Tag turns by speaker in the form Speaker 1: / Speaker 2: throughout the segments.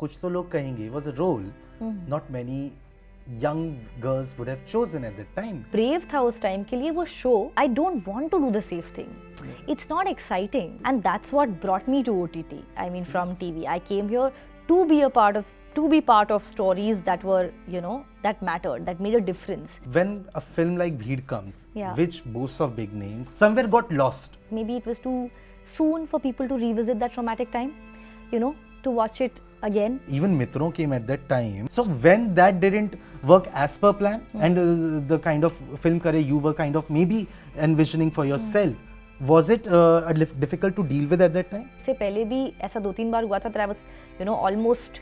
Speaker 1: Kuch Toh Log Kahenge was a role not many young girls would have chosen at that time.
Speaker 2: Brave था उस time के लिए वो show. I don't want to do the safe thing. It's not exciting, and that's what brought me to OTT. I mean, from TV, I came here to be part of stories that were, that mattered, that made a difference.
Speaker 1: When a film like Bheed comes,
Speaker 2: Yeah.
Speaker 1: which boasts of big names, somewhere got lost.
Speaker 2: Maybe it was too soon for people to revisit that traumatic time, to watch it again.
Speaker 1: Even Mitron came at that time. So when that didn't work as per plan, and the kind of film career you were kind of maybe envisioning for yourself, was it difficult to deal with at that time?
Speaker 2: से पहले भी ऐसा 2-3 बार हुआ था that I was, almost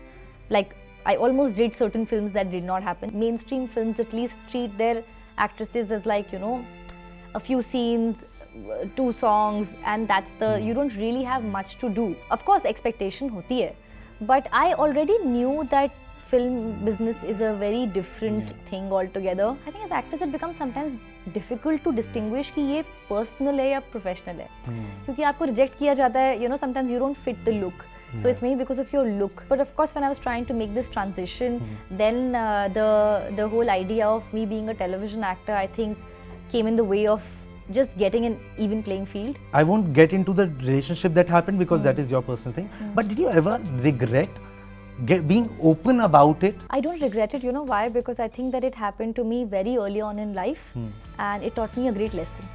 Speaker 2: like I almost did certain films that did not happen. Mainstream films at least treat their actresses as like, a few scenes, 2 songs, and that's you don't really have much to do. Of course, expectation hoti hai, but I already knew that film business is a very different thing altogether. I think as actors it becomes sometimes difficult to distinguish कि ये personal है या professional है, क्योंकि आपको reject किया जाता है, sometimes you don't fit the look. So it's maybe because of your look. But of course, when I was trying to make this transition, then the whole idea of me being a television actor, I think, came in the way of just getting an even playing field.
Speaker 1: I won't get into the relationship that happened because that is your personal thing. But did you ever regret being open about it?
Speaker 2: I don't regret it. You know why? Because I think that it happened to me very early on in life, and it taught me a great lesson.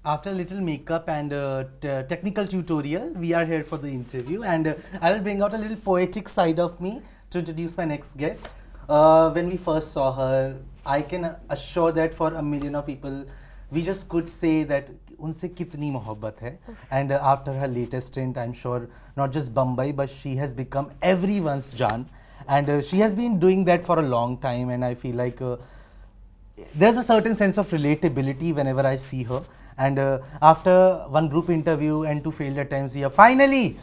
Speaker 1: After a little makeup and technical tutorial, we are here for the interview, and I will bring out a little poetic side of me to introduce my next guest. When we first saw her, I can assure that for a million of people, we just could say that unse kitni mohabbat hai. And after her latest stint, I'm sure not just Bambai, but she has become everyone's Jaan. And she has been doing that for a long time, and I feel like there's a certain sense of relatability whenever I see her. And after one group interview and 2 failed attempts, we are finally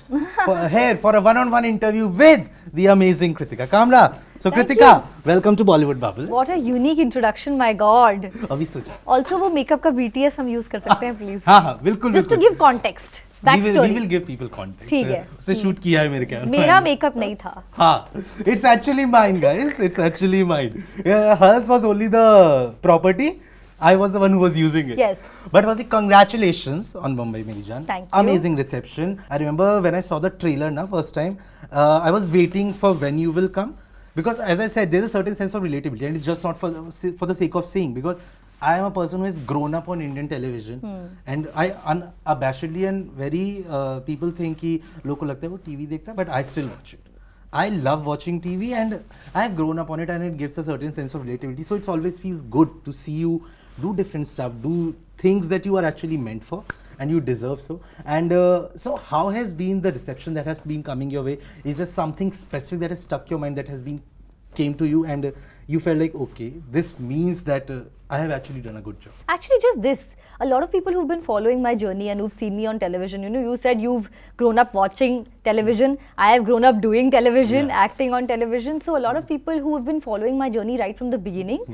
Speaker 1: here for a one-on-one interview with the amazing Kritika Kamra. So Kritika, welcome to Bollywood Bubble.
Speaker 2: What a unique introduction, my God.
Speaker 1: अभी सोचा.
Speaker 2: Also, वो makeup का BTS हम use कर सकते हैं, please.
Speaker 1: हाँ, बिल्कुल.
Speaker 2: Just to give context.
Speaker 1: We will give people context.
Speaker 2: ठीक है.
Speaker 1: उसने shoot किया है मेरे कैमरा.
Speaker 2: मेरा makeup नहीं था.
Speaker 1: हाँ, it's actually mine, guys. It's actually mine. Hers was only the property. I was the one who was using it.
Speaker 2: Yes.
Speaker 1: But was the congratulations on Bambai Meri Jaan.
Speaker 2: Thank you.
Speaker 1: Amazing reception. I remember when I saw the trailer first time, I was waiting for when you will come. Because as I said, there's a certain sense of relatability, and it's just not for the sake of saying. Because I am a person who has grown up on Indian television, and I unabashedly and very people think कि लोगों को लगता है वो TV देखता है, but I still watch it. I love watching TV, and I have grown up on it, and it gives a certain sense of relatability. So it always feels good to see you do different stuff, do things that you are actually meant for and you deserve so. And so how has been the reception that has been coming your way? Is there something specific that has stuck your mind that has been came to you and you felt like, okay, this means that I have actually done a good job?
Speaker 2: Actually, just this. A lot of people who've been following my journey and who've seen me on television, you said you've grown up watching television. I have grown up doing television, acting on television. So a lot of people who have been following my journey right from the beginning,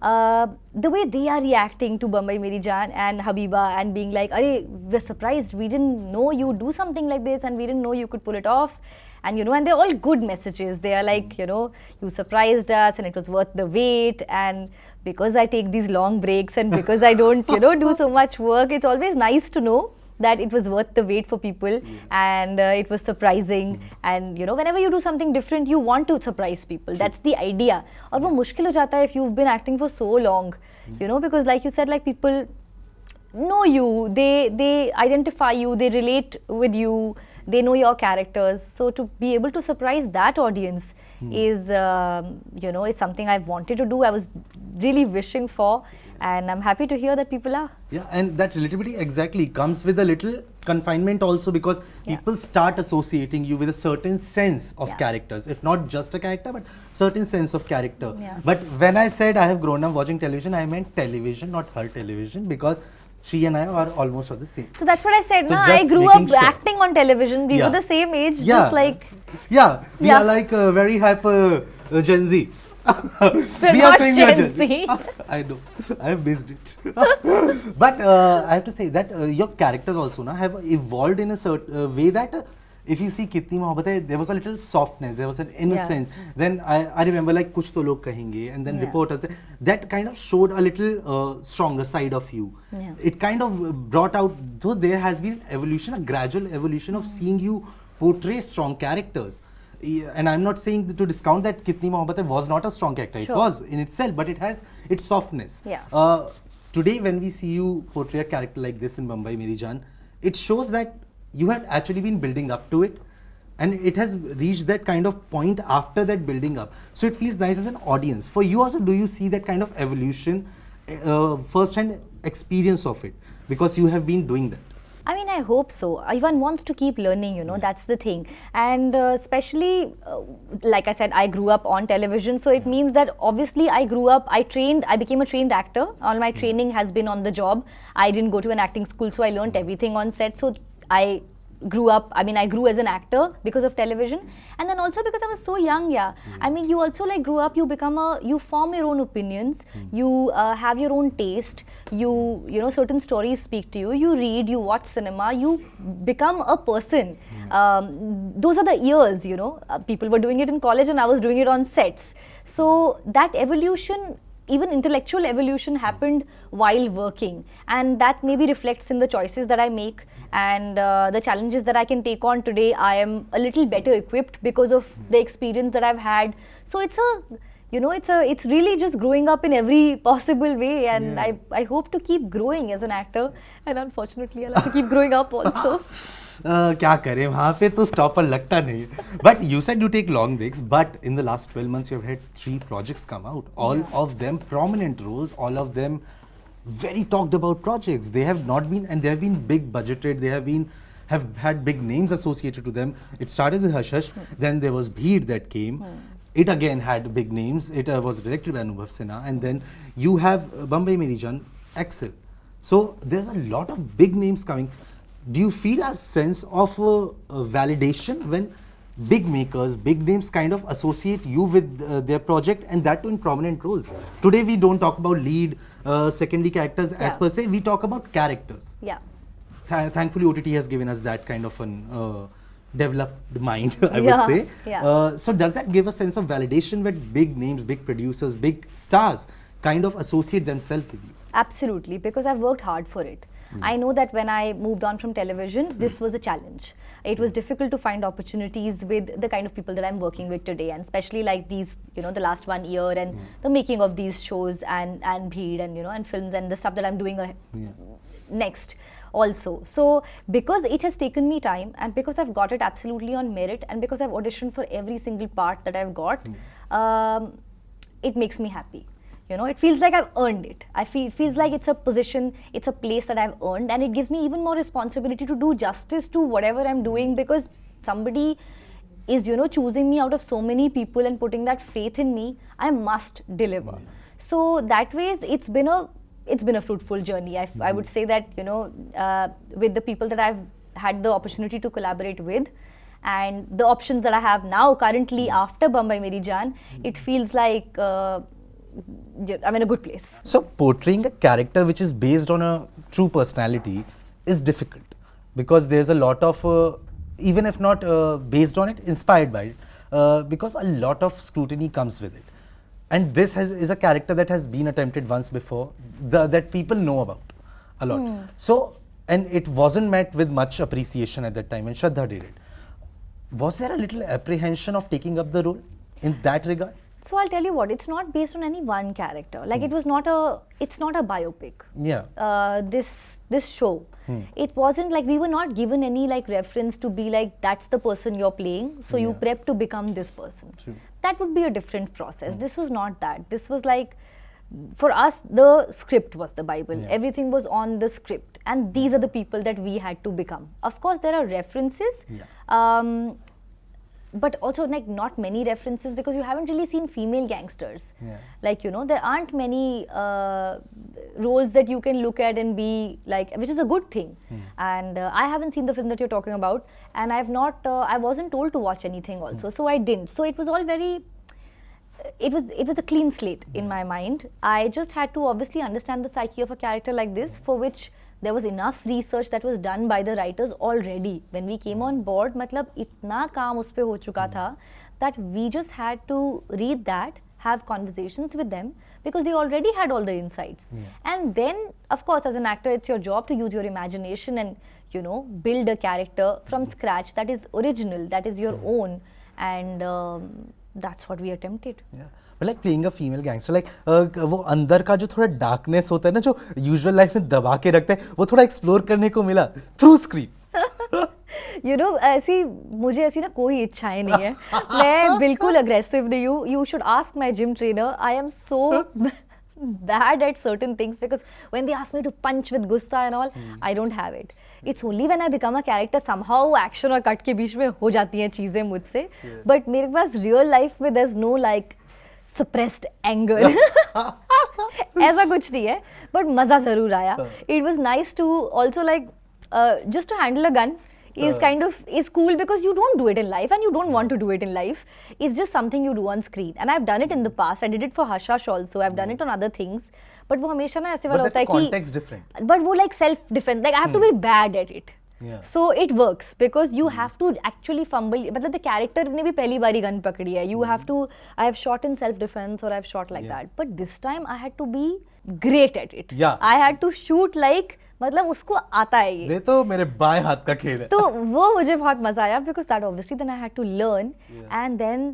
Speaker 2: the way they are reacting to Bambai Meri Jaan and Habiba and being like, "Arey, we're surprised. We didn't know you do something like this, and we didn't know you could pull it off." And and they're all good messages. They are like, you surprised us and it was worth the wait. And because I take these long breaks and because I don't, do so much work, it's always nice to know that it was worth the wait for people, and it was surprising. And whenever you do something different, you want to surprise people. That's the idea. और वो मुश्किल हो जाता है if you've been acting for so long, because like you said, like people know you, they identify you, they relate with you, they know your characters. So to be able to surprise that audience is, is something I've wanted to do. I was really wishing for, and I'm happy to hear that people are.
Speaker 1: Yeah, and that relatability exactly comes with a little confinement also, because people start associating you with a certain sense of characters, if not just a character, but certain sense of character.
Speaker 2: Yeah.
Speaker 1: But when I said I have grown up watching television, I meant television, not her television, because she and I are almost of the same.
Speaker 2: So that's what I said.
Speaker 1: So
Speaker 2: I grew up acting on television. We were the same age, just like...
Speaker 1: we are like very hyper Gen Z.
Speaker 2: We're
Speaker 1: We are
Speaker 2: not
Speaker 1: saying
Speaker 2: Gen
Speaker 1: Gen
Speaker 2: Z.
Speaker 1: I know, I have missed it. But I have to say that your characters also now have evolved in a certain way that if you see Kitni Mohabbat Hai, there was a little softness, there was an innocence. Then I remember like Kuch Toh Log Kahenge and then Reporters. That kind of showed a little stronger side of you. It kind of brought out, though there has been evolution, a gradual evolution of seeing you portray strong characters. And I'm not saying to discount that Kitni Mohabbat Hai was not a strong character. It was in itself, but it has its softness. Today, when we see you portray a character like this in Bambai Meri Jaan, it shows that you had actually been building up to it, and it has reached that kind of point after that building up. So it feels nice as an audience. For you also, do you see that kind of evolution, first-hand experience of it? Because you have been doing that.
Speaker 2: I mean, I hope so. One wants to keep learning, you know, that's the thing. And especially, like I said, I grew up on television. So it means that obviously I grew up, I became a trained actor. All my training has been on the job. I didn't go to an acting school, so I learned everything on set. So I grew up, I mean, I grew as an actor because of television, and then also because I was so young. I mean, you also like grew up, you form your own opinions, you have your own taste, you know, certain stories speak to you, you read, you watch cinema, you become a person. Those are the years, you know, people were doing it in college and I was doing it on sets. So that evolution, even intellectual evolution, happened while working, and that maybe reflects in the choices that I make and the challenges that I can take on today. I am a little better equipped because of the experience that I've had. So it's it's really just growing up in every possible way, and I hope to keep growing as an actor, and unfortunately I'll have to keep growing up also.
Speaker 1: क्या करें वहाँ पे तो stopper लगता नहीं. But you said you take long breaks, but in the last 12 months you have had 3 projects come out, all of them prominent roles, all of them very talked about projects. They have not been, and they have been big budgeted, they have had big names associated to them. It started with Hush Hush, then there was Bheed that came. It again had big names. It was directed by Anubhav Sinha, and then you have Bambai Meri Jaan, Excel. So there's a lot of big names coming. Do you feel a sense of validation when big makers, big names kind of associate you with their project, and that too in prominent roles? Today we don't talk about lead, secondary characters as per se, we talk about characters. Thankfully OTT has given us that kind of an developed mind, I would say. So does that give a sense of validation when big names, big producers, big stars kind of associate themselves with you?
Speaker 2: Absolutely, because I've worked hard for it. I know that when I moved on from television, this was a challenge. It was difficult to find opportunities with the kind of people that I'm working with today, and especially like these, you know, the last 1 year and the making of these shows and Bheed and, you know, and films and the stuff that I'm doing next also. So because it has taken me time, and because I've got it absolutely on merit, and because I've auditioned for every single part that I've got, it makes me happy. You know, it feels like I've earned it. It feels like it's a position, it's a place that I've earned, and it gives me even more responsibility to do justice to whatever I'm doing, because somebody is, you know, choosing me out of so many people and putting that faith in me. I must deliver. So that way, it's been a fruitful journey. I would say that, you know, with the people that I've had the opportunity to collaborate with, and the options that I have now currently after Bambai Meri Jaan, it feels like I'm in a good place.
Speaker 1: So portraying a character which is based on a true personality is difficult, because there's a lot of, even if not based on it, inspired by it, because a lot of scrutiny comes with it. And this is a character that has been attempted once before, that people know about a lot. So, and it wasn't met with much appreciation at that time when Shraddha did it. Was there a little apprehension of taking up the role in that regard?
Speaker 2: So I'll tell you what, it's not based on any one character. Like it's not a biopic. This show, it wasn't like, we were not given any like reference to be like, that's the person you're playing, so you prep to become this person. That would be a different process. This was not that. This was like, for us, the script was the Bible. Everything was on the script, and these are the people that we had to become. Of course, there are references. But also like not many references, because you haven't really seen female gangsters. Like, you know, there aren't many roles that you can look at and be like, which is a good thing. And I haven't seen the film that you're talking about, and I wasn't told to watch anything also, so I didn't. So it was all very, it was a clean slate in my mind. I just had to obviously understand the psyche of a character like this, for which there was enough research that was done by the writers already. When we came on board, मतलब इतना काम उस पे हो चुका था that we just had to read that, have conversations with them, because they already had all the insights. And then, of course, as an actor, it's your job to use your imagination and, you know, build a character from scratch that is original, that is your own. And that's what we attempted.
Speaker 1: Yeah. But like playing a female gangster, like वो अंदर का जो थोड़ा darkness होता है ना, जो usual life में दबा के रखते हैं, वो थोड़ा explore करने को मिला through screen.
Speaker 2: You know, ऐसी मुझे ऐसी ना कोई इच्छाएं नहीं है. मैं बिल्कुल aggressive नहीं हूँ. You should ask my gym trainer. I am so bad at certain things, because when they ask me to punch with gussa and all, I don't have it. It's only when I become a character somehow action और cut के बीच में हो जाती हैं चीजें मुझसे. But मेरे पास real life में there's no like suppressed anger. ऐसा कुछ नहीं है. But मजा जरूर आया. It was nice to also like just to handle a gun. Is cool, because you don't do it in life and you don't want to do it in life. It's just something you do on screen, and I've done it in the past. I did it for Hush Hush also. I've done it on other things, but वो हमेशा ना ऐसे वाला होता है कि
Speaker 1: context different.
Speaker 2: But वो like self defense, like I have to be bad at it.
Speaker 1: Yeah.
Speaker 2: So it works because you have to actually fumble. मतलब the character ने भी पहली बारी gun पकड़ी है. You have to. I have shot in self defense or I've shot like that. But this time I had to be great at it.
Speaker 1: Yeah.
Speaker 2: I had to shoot like मतलब उसको आता है ये.
Speaker 1: तो मेरे बाएं हाथ का खेल है.
Speaker 2: तो वो मुझे बहुत मजा आया, because that obviously then I had to learn, and then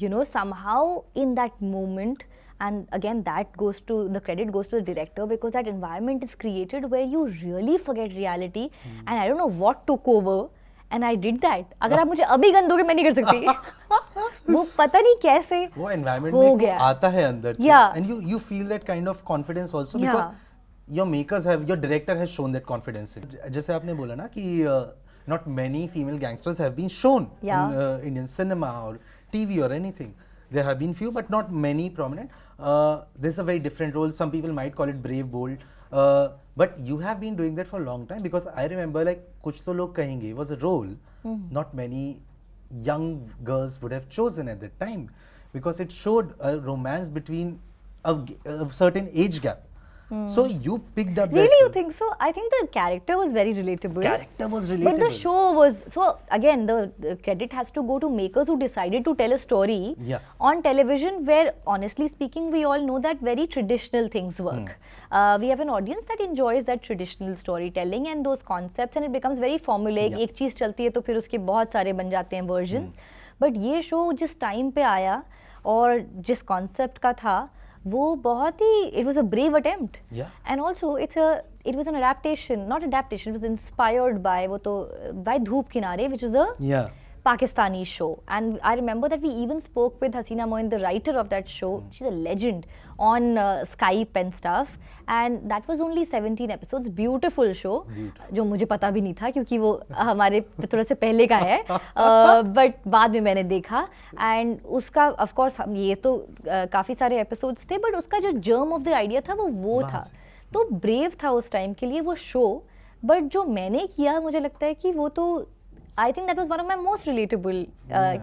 Speaker 2: you know somehow in that moment, and again the credit goes to the director, because that environment is created where you really forget reality, and I don't know what took over, and I did that. अगर आप मुझे अभी gun दोगे मैं नहीं कर सकती. वो पता नहीं कैसे
Speaker 1: वो environment
Speaker 2: हो
Speaker 1: में
Speaker 2: गया.
Speaker 1: आता है अंदर से, and you feel that kind of confidence also, because your director has shown that confidence. जैसे आपने बोला ना कि not many female gangsters have been shown in Indian cinema or TV or anything. There have been few, but not many prominent. This is a very different role. Some people might call it brave, bold. But you have been doing that for a long time, because I remember like Kuch Toh Log Kahenge was a role not many young girls would have chosen at that time, because it showed a romance between a certain age gap. So you picked up
Speaker 2: really
Speaker 1: that.
Speaker 2: You think so? I think the character was very relatable.
Speaker 1: Character was relatable.
Speaker 2: But the show was, so again the credit has to go to makers who decided to tell a story on television, where honestly speaking we all know that very traditional things work. We have an audience that enjoys that traditional storytelling and those concepts, and it becomes very formulaic. एक चीज चलती है तो फिर उसके बहुत सारे बन जाते हैं versions. But ये show जिस time पे आया और जिस concept का था, वो बहुत ही, it was a brave attempt. And also it was an adaptation, not adaptation, it was inspired by by Dhoop Kinare, which is a Pakistani show. And I remember that we even spoke with Haseena Parkar, the writer of that show. She's a legend on Skype and stuff. And that was only 17 episodes. Beautiful show. जो मुझे पता भी नहीं था, क्योंकि वो हमारे थोड़ा से पहले का है. But बाद में मैंने देखा. And उसका of course ये तो काफी सारे episodes थे, but उसका जो germ of the idea था वो था. तो brave था उस time के लिए वो show. But जो मैंने किया, मुझे लगता है कि वो तो, I think that was one of my most relatable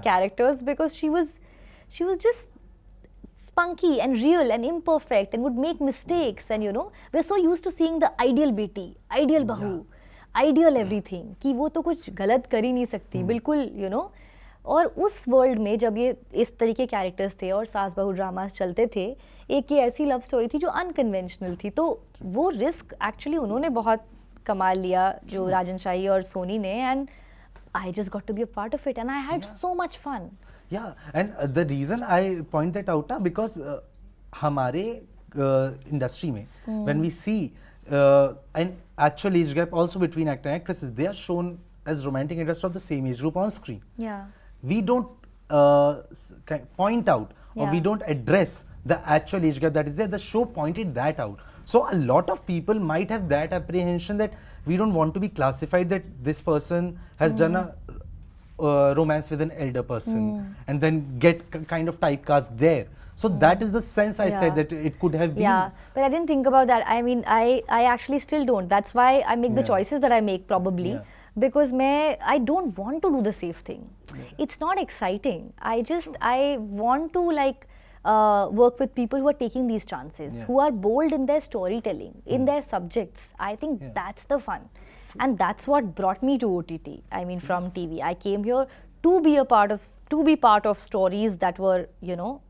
Speaker 2: characters, because she was just spunky and real and imperfect and would make mistakes, and you know we're so used to seeing the ideal beti, ideal bahu, ideal everything, कि वो तो कुछ गलत कर ही नहीं सकती बिल्कुल, you know. और उस वर्ल्ड में जब ये इस तरीके कैरेक्टर्स थे और सास बहू ड्रामास चलते थे, एक ये ऐसी लव स्टोरी थी जो अनकन्वेंशनल थी, तो वो रिस्क एक्चुअली उन्होंने बहुत कमाल लिया, जो राजन शाही और सोनी ने, and I just got to be a part of it, and I had so much fun. Yeah,
Speaker 1: and the reason I point that out ना, because हमारे industry में when we see an actual age gap also between actor and actresses, they are shown as romantic interests of the same age group on screen. We don't point out or we don't address the actual age gap that is there. The show pointed that out. So a lot of people might have that apprehension that we don't want to be classified that this person has done a romance with an elder person and then get kind of typecast there. So that is the sense I said that it could have been.
Speaker 2: Yeah, but I didn't think about that. I mean, I actually still don't. That's why I make the choices that I make probably. Because I don't want to do the safe thing. It's not exciting. I want to like work with people who are taking these chances,
Speaker 1: Yeah.
Speaker 2: who are bold in their storytelling, in their subjects. I think that's the fun. And that's what brought me to OTT. I mean, from TV. I came here to be part of stories that were,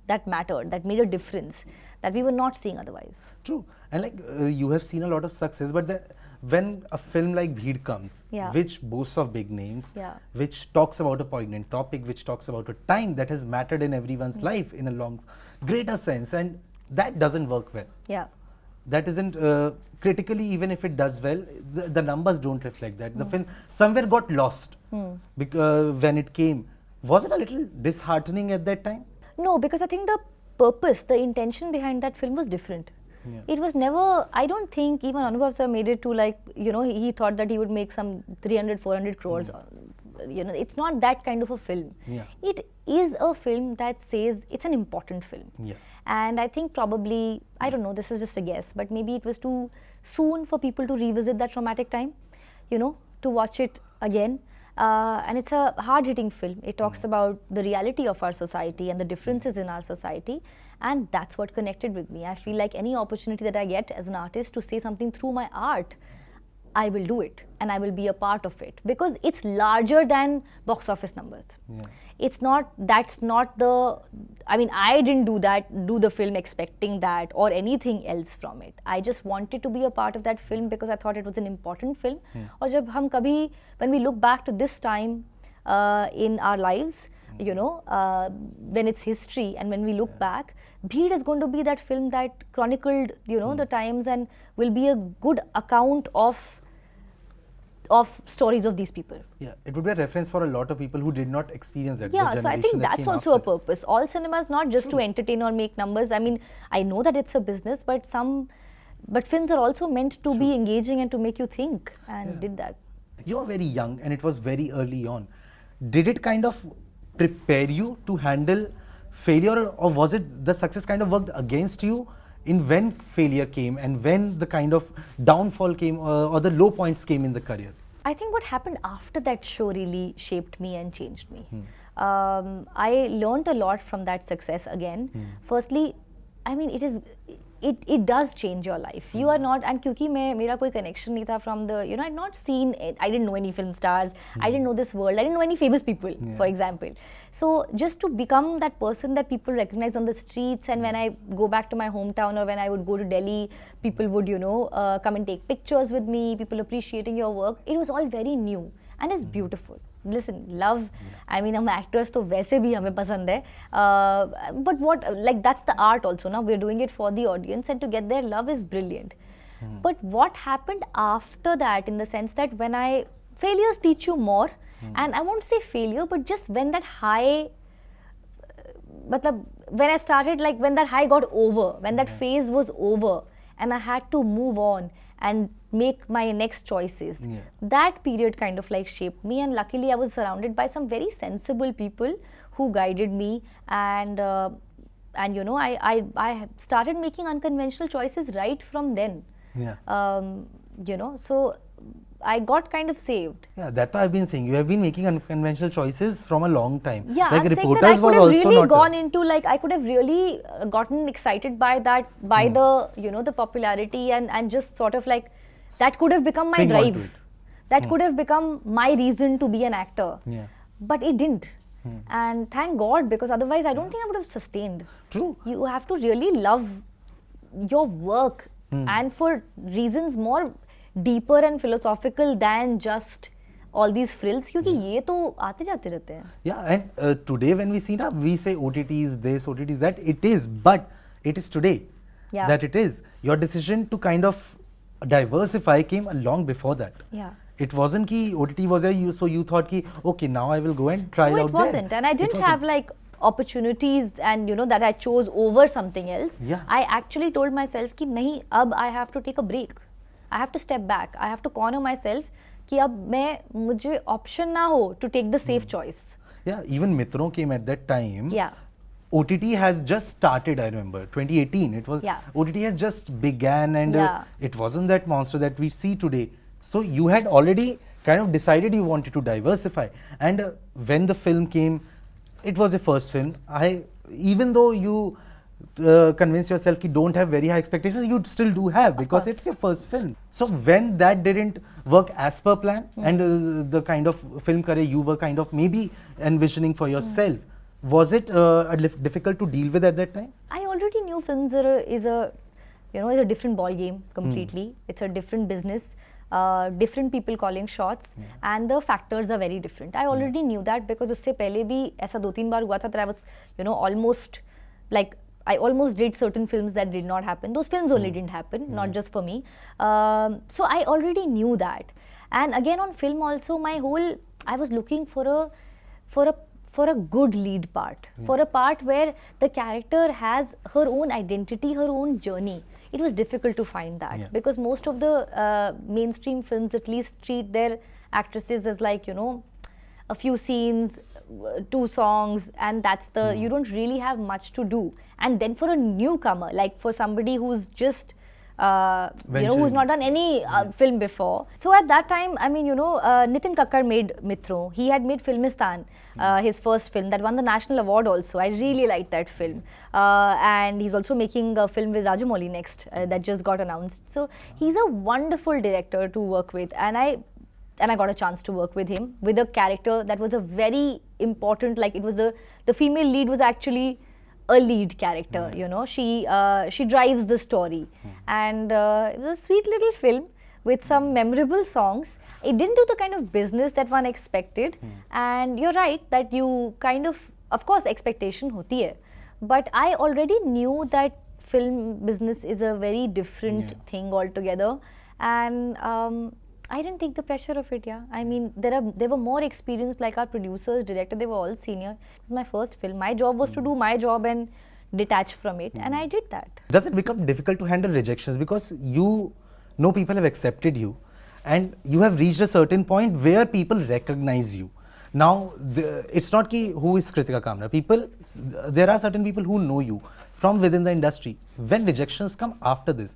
Speaker 2: that mattered, that made a difference, that we were not seeing otherwise.
Speaker 1: True. And like you have seen a lot of success, but when a film like Bheed comes,
Speaker 2: Yeah.
Speaker 1: which boasts of big names,
Speaker 2: Yeah.
Speaker 1: which talks about a poignant topic, which talks about a time that has mattered in everyone's life in a greater sense, and that doesn't work well.
Speaker 2: Yeah.
Speaker 1: That isn't critically, even if it does well, the numbers don't reflect that. The film somewhere got lost when it came. Was it a little disheartening at that time?
Speaker 2: No, because I think the purpose, the intention behind that film was different.
Speaker 1: Yeah.
Speaker 2: It was never, I don't think even Anubhav sir made it to like, he thought that he would make some 300, 400 crores. It's not that kind of a film.
Speaker 1: Yeah.
Speaker 2: It is a film that says it's an important film.
Speaker 1: Yeah.
Speaker 2: And I think probably, I don't know, this is just a guess, but maybe it was too soon for people to revisit that traumatic time, to watch it again. And it's a hard-hitting film. It talks about the reality of our society and the differences in our society. And that's what connected with me. I feel like any opportunity that I get as an artist to say something through my art, I will do it and I will be a part of it, because it's larger than box office numbers.
Speaker 1: Yeah.
Speaker 2: I didn't do the film expecting that or anything else from it. I just wanted to be a part of that film because I thought it was an important film. Or when we look back to this time in our lives, when it's history and when we look back, Bheed is going to be that film that chronicled, the times and will be a good account of stories of these people.
Speaker 1: Yeah, it would be a reference for a lot of people who did not experience that.
Speaker 2: Yeah, so I think that's also a purpose. All cinema is not just to entertain or make numbers. I mean, I know that it's a business, but films are also meant to be engaging and to make you think, and did that.
Speaker 1: You are very young and it was very early on. Did it kind of prepare you to handle failure, or was it the success kind of worked against you in when failure came and when the kind of downfall came or the low points came in the career?
Speaker 2: I think what happened after that show really shaped me and changed me. I learned a lot from that success again. Firstly, I mean, it does change your life. You are not, and क्योंकि मेरा कोई connection नहीं था from the, I'd not seen, I didn't know any film stars, I didn't know this world, I didn't know any famous people, for example. So just to become that person that people recognize on the streets, and when I go back to my hometown or when I would go to Delhi, people would, come and take pictures with me, people appreciating your work. It was all very new and it's beautiful. Listen, love, I mean, हम actors तो वैसे भी हमें पसंद है, but that's the art also, now we're doing it for the audience, and to get their love is brilliant. But what happened after that, in the sense that failures teach you more, and I won't say failure, but just when that high, when I started, like when that high got over, when that phase was over, and I had to move on and make my next choices. That period kind of like shaped me, and luckily I was surrounded by some very sensible people who guided me, and I started making unconventional choices right from then. So I got kind of saved.
Speaker 1: Yeah, that I've been saying. You have been making unconventional choices from a long time.
Speaker 2: Yeah,
Speaker 1: like
Speaker 2: I'm
Speaker 1: Reporters
Speaker 2: saying that I could have really
Speaker 1: gone
Speaker 2: into, like, I could have really gotten excited by that, by the, the popularity, and just sort of like, that could have become my drive. That could have become my reason to be an actor. But it didn't. And thank God, because otherwise I don't think I would have sustained.
Speaker 1: True.
Speaker 2: You have to really love your work, and for reasons more deeper and philosophical than just all these frills, क्योंकि ये तो आते जाते रहते हैं.
Speaker 1: Yeah, and today when we see now, we say OTTs this, OTTs that. It is, but it is today that it is. Your decision to kind of diversify came long before that.
Speaker 2: Yeah.
Speaker 1: It wasn't ki OTT was there, so you thought ki okay, now I will go and try out there.
Speaker 2: No, it wasn't, and I didn't have like opportunities and that I chose over something else. I actually told myself कि नहीं, अब I have to take a break. I have to step back. I have to corner myself कि अब मुझे option ना हो to take the safe choice.
Speaker 1: Yeah, even Mitron came at that time.
Speaker 2: Yeah.
Speaker 1: OTT has just started, I remember, 2018. It was OTT has just began, and it wasn't that monster that we see today. So you had already kind of decided you wanted to diversify, and when the film came, it was a first film. Even though you convince yourself ki don't have very high expectations, you still do have because it's your first film. So when that didn't work as per plan and the kind of film career you were kind of maybe envisioning for yourself, was it difficult to deal with at that time?
Speaker 2: I already knew films is a different ball game completely. It's a different business. Different people calling shots, and the factors are very different. I already knew that because usse pehle bhi aisa 2-3 baar hua tha that I was, almost like I almost did certain films that did not happen. Those films only didn't happen, not just for me. So I already knew that. And again on film also, I was looking for a good lead part, for a part where the character has her own identity, her own journey. It was difficult to find that because most of the mainstream films at least treat their actresses as like, a few scenes, 2 songs, and that's you don't really have much to do. And then for a newcomer, like for somebody who's just who's not done any film before. So at that time, I mean, Nitin Kakkar made Mitron. He had made Filmistan, his first film that won the national award also. I really liked that film. And he's also making a film with Rajamouli next that just got announced. So he's a wonderful director to work with, and I got a chance to work with him with a character that was a very important, like it was the female lead was actually a lead character, she drives the story, and it was a sweet little film with some memorable songs. It didn't do the kind of business that one expected, and you're right that you kind of course expectation hoti hai, but I already knew that film business is a very different thing altogether, and I didn't take the pressure of it. I mean, they were more experienced, like our producers, director, they were all senior. It was my first film. My job was to do my job and detach from it, and I did that.
Speaker 1: Does it become difficult to handle rejections because you know people have accepted you and you have reached a certain point where people recognize you? Now, it's not ki who is Kritika Kamra. There are certain people who know you from within the industry. When rejections come after this,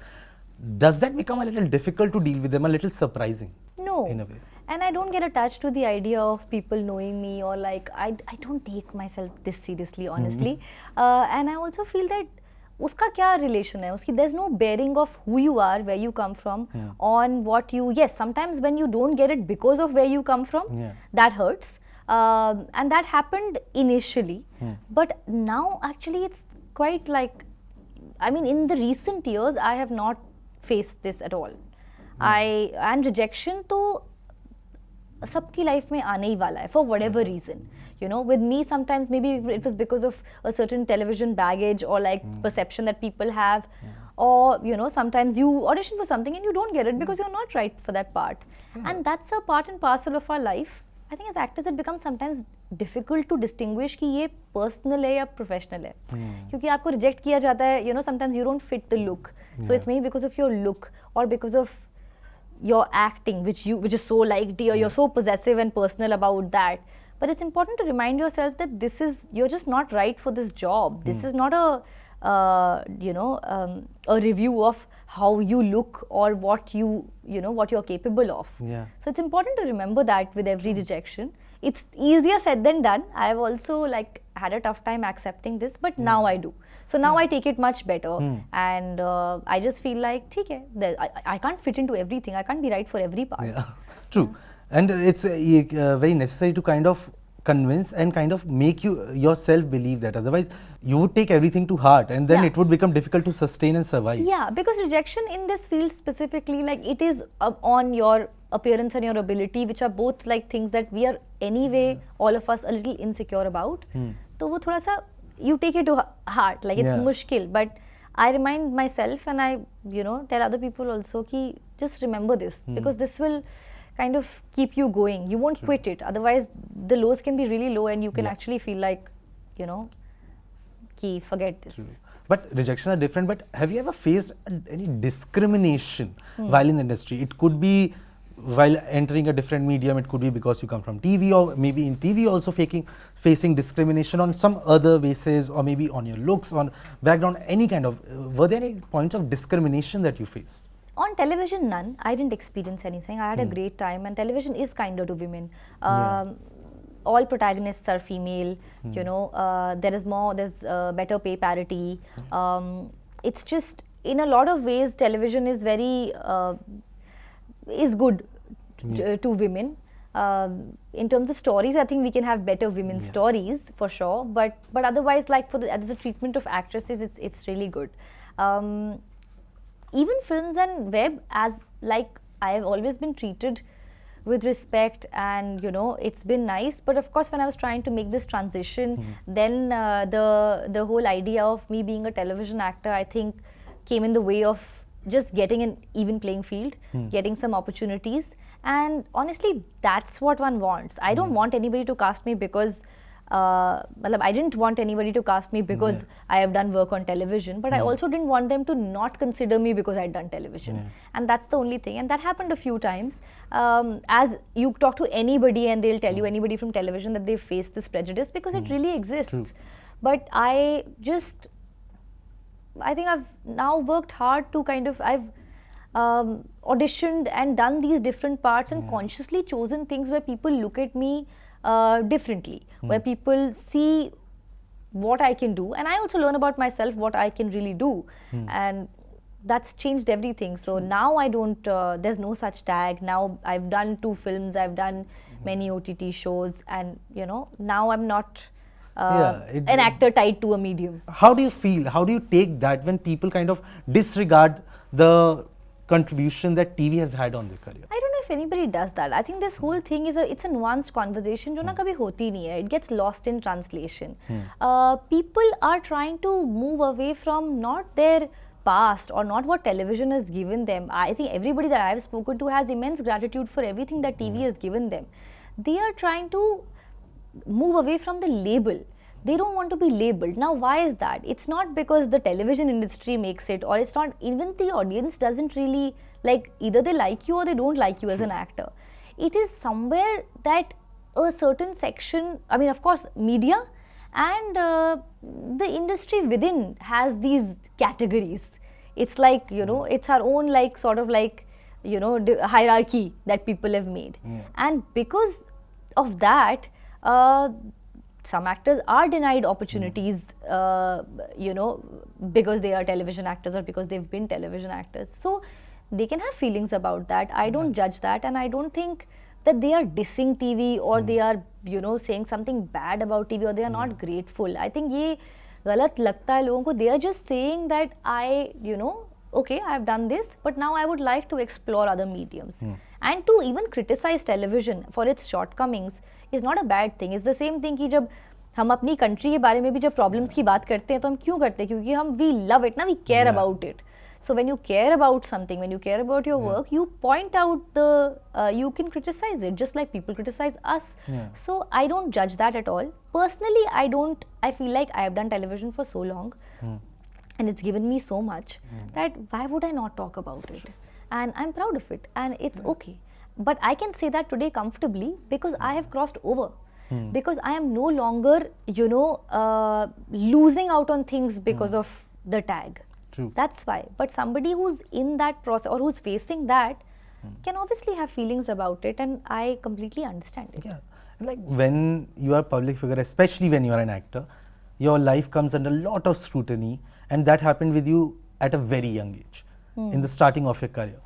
Speaker 1: does that become a little difficult to deal with them, a little surprising?
Speaker 2: No.
Speaker 1: In a way.
Speaker 2: And I don't get attached to the idea of people knowing me, or like, I don't take myself this seriously, honestly. And I also feel that uska kya relation hai? There's no bearing of who you are, where you come from, on what you, yes, sometimes when you don't get it because of where you come from, that hurts. And that happened initially. But now actually it's quite like, I mean, in the recent years, I have not faced this at all. And rejection to sabki life mein aane hi wala hai, for whatever reason. With me sometimes maybe it was because of a certain television baggage or like perception that people have, or sometimes you audition for something and you don't get it because you're not right for that part. And that's a part and parcel of our life. I think as actors it becomes sometimes difficult to distinguish कि ये personal है या professional है, क्योंकि आपको reject किया जाता है, sometimes you don't fit the look, so it's maybe because of your look or because of your acting which is so liked, or you're so possessive and personal about that. But it's important to remind yourself that you're just not right for this job. This is not a review of how you look or what what you're capable of. So it's important to remember that with every rejection. It's easier said than done. I've also like had a tough time accepting this, but now I do. So now I take it much better, and I just feel like, okay, I can't fit into everything. I can't be right for every part.
Speaker 1: True. And it's very necessary to kind of convince and kind of make yourself believe that. Otherwise, you would take everything to heart, and then it would become difficult to sustain and survive. Yeah,
Speaker 2: because rejection in this field specifically, like it is on your appearance and your ability, which are both like things that we are anyway, all of us, a little insecure about. So wo thoda sa, you take it to heart, like it's mushkil. But I remind myself, and I tell other people also ki just remember this, because this will kind of keep you going. You won't quit it. Otherwise, the lows can be really low, and you can actually feel like, ki forget this.
Speaker 1: But rejections are different. But have you ever faced any discrimination while in the industry? It could be while entering a different medium. It could be because you come from TV, or maybe in TV also facing discrimination on some other basis, or maybe on your looks, on background, any kind of. Were there any points of discrimination that you faced?
Speaker 2: On television, none. I didn't experience anything. I had a great time, and television is kinder to women. all protagonists are female. You know, there's better pay parity. It's just, in a lot of ways, television is very is good to women. In terms of stories, I think we can have better women's stories for sure. But otherwise, like as a treatment of actresses, it's really good. Even films and web, as like I have always been treated with respect, and you know, it's been nice. But of course, when I was trying to make this transition, then the whole idea of me being a television actor, I think, came in the way of just getting an even playing field, getting some opportunities. And honestly, that's what one wants. I don't want anybody to cast me because I didn't want anybody to cast me because I have done work on television, but I also didn't want them to not consider me because I'd done television. And that's the only thing. And that happened a few times. As you talk to anybody and they'll tell you, anybody from television, that they face this prejudice because it really exists. True. But I think I've now worked hard to I've auditioned and done these different parts and consciously chosen things where people look at me differently, where people see what I can do, and I also learn about myself what I can really do, and that's changed everything. So now I don't, there's no such tag. Now I've done 2 films, I've done many OTT shows, and you know, now I'm not an actor tied to a medium.
Speaker 1: How do you feel? How do you take that when people kind of disregard the contribution that TV has had on their career?
Speaker 2: I don't know if anybody does that. I think this whole thing is it's a nuanced conversation जो ना कभी होती नहीं है. It gets lost in translation. People are trying to move away from not their past or not what television has given them. I think everybody that I have spoken to has immense gratitude for everything that TV has given them. They are trying to move away from the label. They don't want to be labeled. Now, why is that? It's not because the television industry makes it, or it's not, even the audience doesn't really, like, either they like you or they don't like you as an actor. It is somewhere that a certain section, I mean, of course, media and the industry within has these categories. It's like, you know, it's our own, like, sort of like, you know, hierarchy that people have made. And because of that, some actors are denied opportunities, you know, because they are television actors or because they've been television actors. So they can have feelings about that. I don't judge that, and I don't think that they are dissing TV or they are, you know, saying something bad about TV or they are not grateful. I think ये गलत लगता है लोगों को. They are just saying that I, you know, okay, I've done this, but now I would like to explore other mediums. And to even criticize television for its shortcomings is not a bad thing. It's the same thing कि जब हम अपनी country के बारे में भी जब problems की बात करते हैं तो हम क्यों करते हैं? क्योंकि हम we love it ना, we care about it. So when you care about something, when you care about your work, you point out the, you can criticize it just like people criticize us. So I don't judge that at all. Personally, I feel like I have done television for so long and it's given me so much that why would I not talk about it? And I'm proud of it and it's okay. But I can say that today comfortably because I have crossed over. Because I am no longer, you know, losing out on things because of the tag.
Speaker 1: True.
Speaker 2: That's why. But somebody who's in that process or who's facing that can obviously have feelings about it, and I completely understand it.
Speaker 1: Yeah. Like when you are a public figure, especially when you are an actor, your life comes under a lot of scrutiny, and that happened with you at a very young age, in the starting of your career.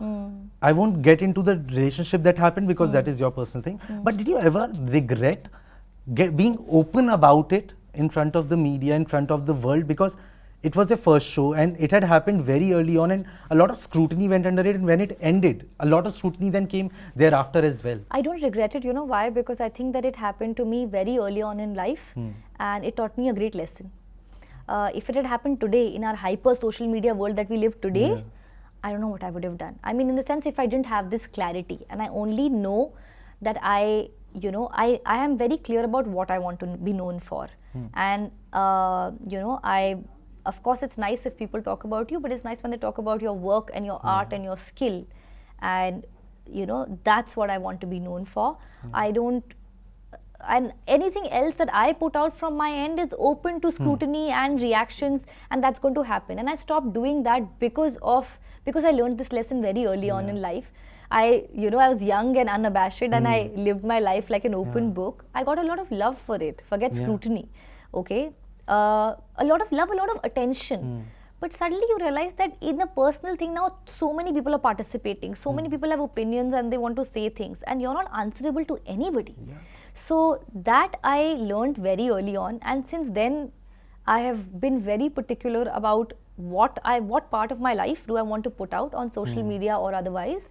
Speaker 1: I won't get into the relationship that happened because that is your personal thing. But did you ever regret being open about it in front of the media, in front of the world? Because it was your first show and it had happened very early on and a lot of scrutiny went under it, and when it ended, a lot of scrutiny then came thereafter as well.
Speaker 2: I don't regret it. You know why? Because I think that it happened to me very early on in life and it taught me a great lesson. If it had happened today in our hyper social media world that we live today, I don't know what I would have done. I mean, in the sense, if I didn't have this clarity and I only know that I am very clear about what I want to be known for. And, you know, of course, it's nice if people talk about you, but it's nice when they talk about your work and your art and your skill. And, you know, that's what I want to be known for. I don't, and anything else that I put out from my end is open to scrutiny and reactions, and that's going to happen. And I stopped doing that because I learned this lesson very early on in life. I was young and unabashed and I lived my life like an open book. I got a lot of love for it. Forget scrutiny, okay? A lot of love, a lot of attention. But suddenly you realize that in a personal thing now, so many people are participating. So many people have opinions and they want to say things, and you're not answerable to anybody. So that I learned very early on, and since then I have been very particular about what part of my life do I want to put out on social media or otherwise.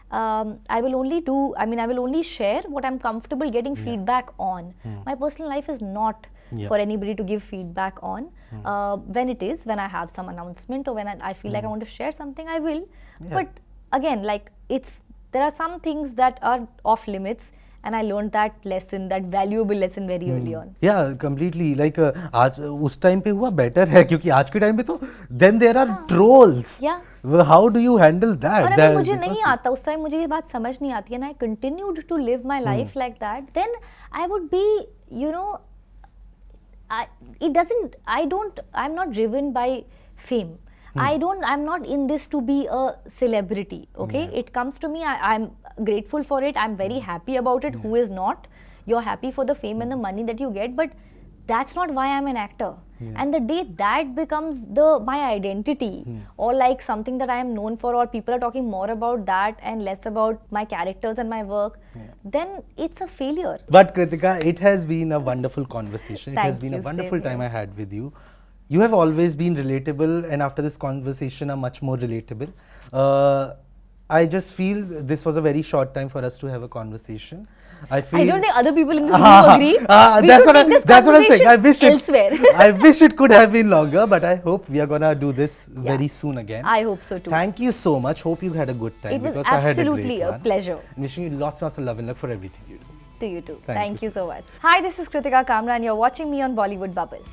Speaker 2: I will only share what I'm comfortable getting feedback on. My personal life is not for anybody to give feedback on. When I have some announcement or when I feel like I want to share something, I will. But again, like there are some things that are off limits. And I learned that lesson, that valuable lesson very early on.
Speaker 1: Yeah, completely. Like आज उस time पे हुआ better है क्योंकि आज के time पे तो then there are trolls.
Speaker 2: Yeah.
Speaker 1: How do you handle that?
Speaker 2: और अगर मुझे नहीं आता उस time मुझे ये बात समझ नहीं आती and I continued to live my life like that, then I would be, I'm not driven by fame. I'm not in this to be a celebrity, okay? It comes to me, I'm grateful for it, I'm very happy about it. Who is not? You're happy for the fame and the money that you get, but that's not why I'm an actor. And the day that becomes my identity, or like something that I am known for, or people are talking more about that and less about my characters and my work, then it's a failure.
Speaker 1: But Kritika, it has been a wonderful conversation. It has been a wonderful time I had with you. You have always been relatable, and after this conversation, are much more relatable. I just feel this was a very short time for us to have a conversation. I don't
Speaker 2: think other people in this room agree.
Speaker 1: That's what I'm saying.
Speaker 2: Elsewhere.
Speaker 1: I wish it could have been longer, but I hope we are gonna do this very soon again.
Speaker 2: I hope so too.
Speaker 1: Thank you so much. Hope you had a good time.
Speaker 2: It was
Speaker 1: because
Speaker 2: absolutely
Speaker 1: I had
Speaker 2: a pleasure.
Speaker 1: Wishing you lots of love and luck for everything you do.
Speaker 2: To you too.
Speaker 1: Thank
Speaker 2: you so much. Hi, this is Kritika Kamra and you're watching me on Bollywood Bubble.